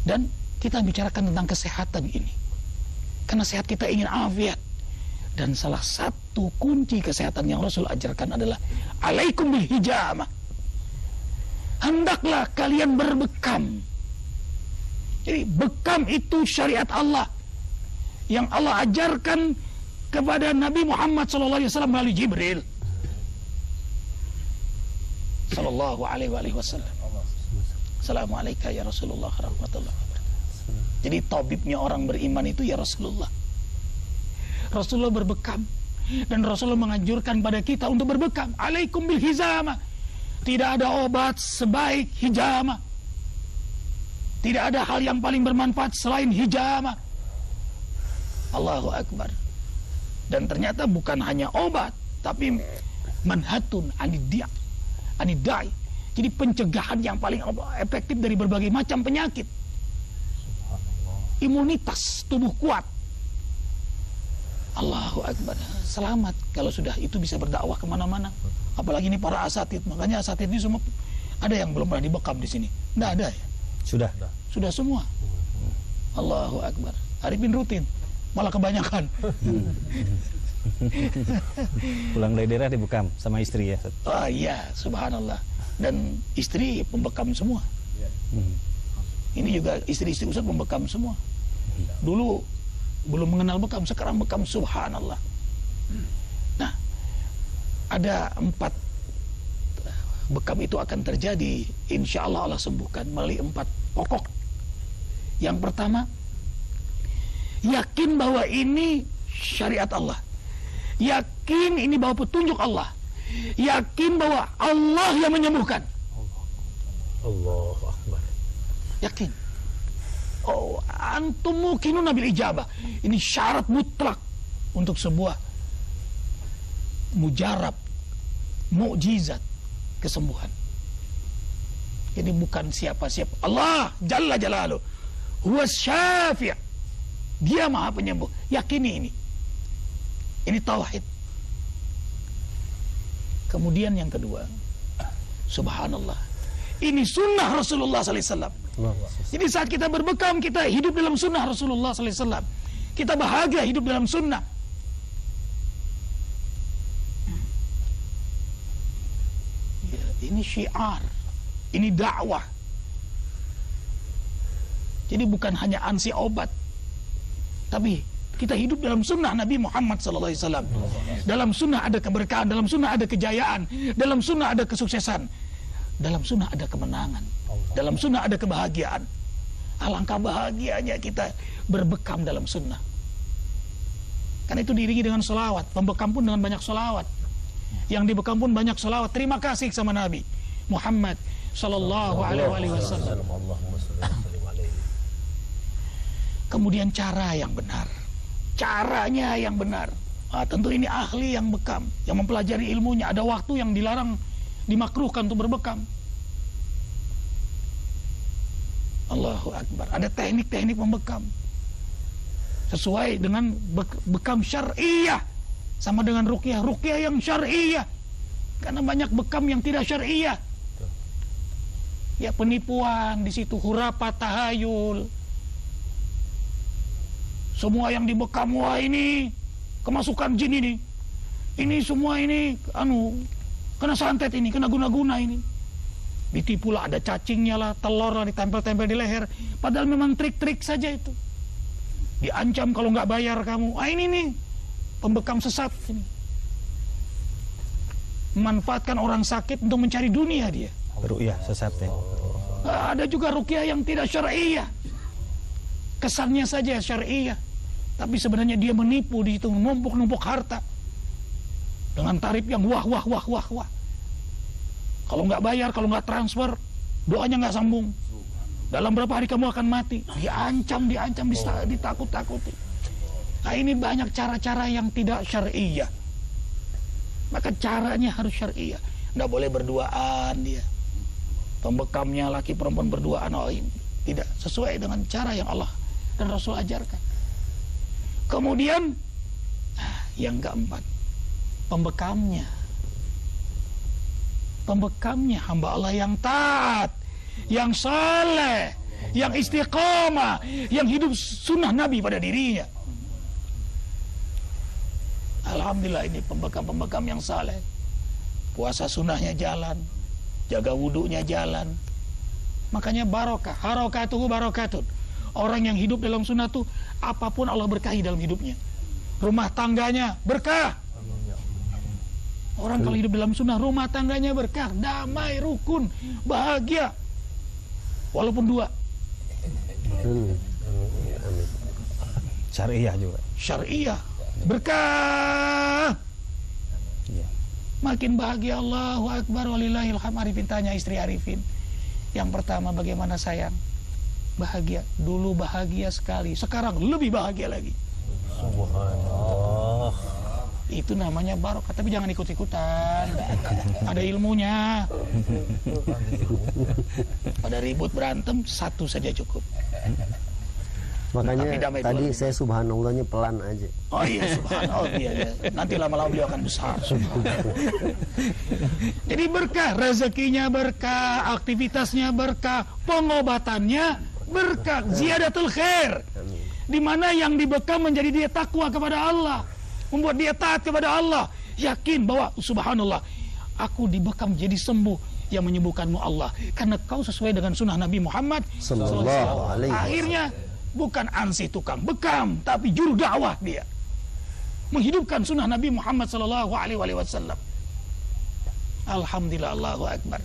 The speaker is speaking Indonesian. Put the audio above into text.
Dan kita bicarakan tentang kesehatan ini, karena sehat kita ingin afiat. Dan salah satu kunci kesehatan yang Rasul ajarkan adalah alaikum bil hijamah. Hendaklah kalian berbekam. Jadi bekam itu syariat Allah yang Allah ajarkan kepada Nabi Muhammad SAW melalui Jibril sallallahu alaihi wasallam. Assalamualaikum ya Rasulullah rahmatullahi wabarakatuh. Jadi tabibnya orang beriman itu ya Rasulullah. Rasulullah berbekam, dan Rasulullah menganjurkan pada kita untuk berbekam. Alaikum bil hijamah. Tidak ada obat sebaik hijamah. Tidak ada hal yang paling bermanfaat selain hijamah. Allahu Akbar. Dan ternyata bukan hanya obat, tapi manhatun anidai. Jadi pencegahan yang paling efektif dari berbagai macam penyakit. Imunitas tubuh kuat. Allahu Akbar. Selamat kalau sudah itu bisa berdakwah kemana-mana. Apalagi ini para asatid. Makanya asatid ini semua, ada yang belum pernah dibekam di sini? Tidak ada ya? Sudah semua. Allahu Akbar. Arifin rutin, malah kebanyakan. Pulang dari daerah dibekam sama istri ya? Oh iya, subhanallah. Dan istri pembekam semua. Ini juga istri-istri Ustaz pembekam semua. Dulu belum mengenal bekam, sekarang bekam, subhanallah. Nah, ada 4 bekam itu akan terjadi, insya Allah Allah sembuhkan melalui 4 pokok. Yang pertama, yakin bahwa ini syariat Allah, yakin ini bahwa petunjuk Allah, yakin bahwa Allah yang menyembuhkan. Allahu Akbar. Yakin. Oh, antum mukinun bil ijabah. Ini syarat mutlak untuk sebuah mujarab, mukjizat kesembuhan. Jadi bukan siapa-siapa. Allah Jalla Jalaluh huwa syafi'. Dia Maha Penyembuh. Yakini ini. Ini tauhid. Kemudian yang kedua, subhanallah, ini sunnah Rasulullah SAW. Jadi saat kita berbekam, kita hidup dalam sunnah Rasulullah SAW. Kita bahagia hidup dalam sunnah. Ya, ini syiar, ini dakwah. Jadi bukan hanya ansi obat, tapi kita hidup dalam sunnah Nabi Muhammad SAW. Dalam sunnah ada keberkahan, dalam sunnah ada kejayaan, dalam sunnah ada kesuksesan, dalam sunnah ada kemenangan, dalam sunnah ada kebahagiaan. Alangkah bahagianya kita berbekam dalam sunnah. Karena itu diiringi dengan sholawat. Pembekam pun dengan banyak sholawat. Yang dibekam pun banyak sholawat. Terima kasih sama Nabi Muhammad Sallallahu Alaihi Wasallam. Kemudian cara yang benar, caranya yang benar. Tentu ini ahli yang bekam, yang mempelajari ilmunya. Ada waktu yang dilarang, dimakruhkan untuk berbekam. Allahu Akbar. Ada teknik-teknik membekam sesuai dengan bekam syariah, sama dengan ruqyah, ruqyah yang syariah. Karena banyak bekam yang tidak syariah. Ya, penipuan di situ, hurapat, tahayul. Semua yang dibekam, wah ini kemasukan jin ini. Ini semua ini kena santet ini, kena guna-guna ini. Ditipu lah, ada cacingnya lah, telur lah, ditempel-tempel di leher. Padahal memang trik-trik saja itu. Diancam kalau nggak bayar kamu. Ini nih pembekam sesat ini. Memanfaatkan orang sakit untuk mencari dunia dia. Ruqyah sesat ya. Ada juga ruqyah yang tidak syariah. Kesannya saja syariah, tapi sebenarnya dia menipu di situ, numpuk-numpuk harta dengan tarif yang wah. Kalau nggak bayar, kalau nggak transfer, doanya nggak sambung. Dalam berapa hari kamu akan mati. Diancam, ditakut-takuti. Nah, ini banyak cara-cara yang tidak syariah. Maka caranya harus syariah. Nggak boleh berduaan dia. Pembekamnya laki perempuan berduaan, tidak sesuai dengan cara yang Allah dan Rasul ajarkan. Kemudian yang keempat, pembekamnya hamba Allah yang taat, yang saleh, yang istiqamah, yang hidup sunnah Nabi pada dirinya. Alhamdulillah, ini pembekam-pembekam yang saleh. Puasa sunnahnya jalan, jaga wudhunya jalan. Makanya barokah, harokatuhu barokatun. Orang yang hidup dalam sunnah tuh apapun Allah berkahi dalam hidupnya. Rumah tangganya berkah. Orang kalau hidup dalam sunnah, rumah tangganya berkah, damai, rukun, bahagia. Walaupun dua. Syariah juga. Syariah, berkah. Iya. Makin bahagia. Allahu Akbar walillahil hamd. Arifin tanya istri Arifin, yang pertama bagaimana sayang? Bahagia. Dulu bahagia sekali, sekarang lebih bahagia lagi. Subhanallah. Itu namanya barokah. Tapi jangan ikut-ikutan, ada ilmunya. Pada ribut berantem, satu saja cukup. Makanya Tapi damai tadi dulu. saya subhanallahnya pelan aja. Oh iya, subhanallah. Iya, iya. Nanti lama-lama beliau akan besar. Jadi berkah, rezekinya berkah, aktivitasnya berkah, pengobatannya berkah, ziyadatul khair. Di mana yang dibekam menjadi dia takwa kepada Allah, membuat dia taat kepada Allah, yakin bahwa subhanallah, aku dibekam jadi sembuh, yang menyembuhkanmu Allah, karena kau sesuai dengan sunnah Nabi Muhammad Sallallahu alaihi wasallam. Akhirnya bukan ansih tukang bekam, tapi juru dakwah dia, menghidupkan sunnah Nabi Muhammad sallallahu alaihi wasallam. Alhamdulillah, Allahu Akbar.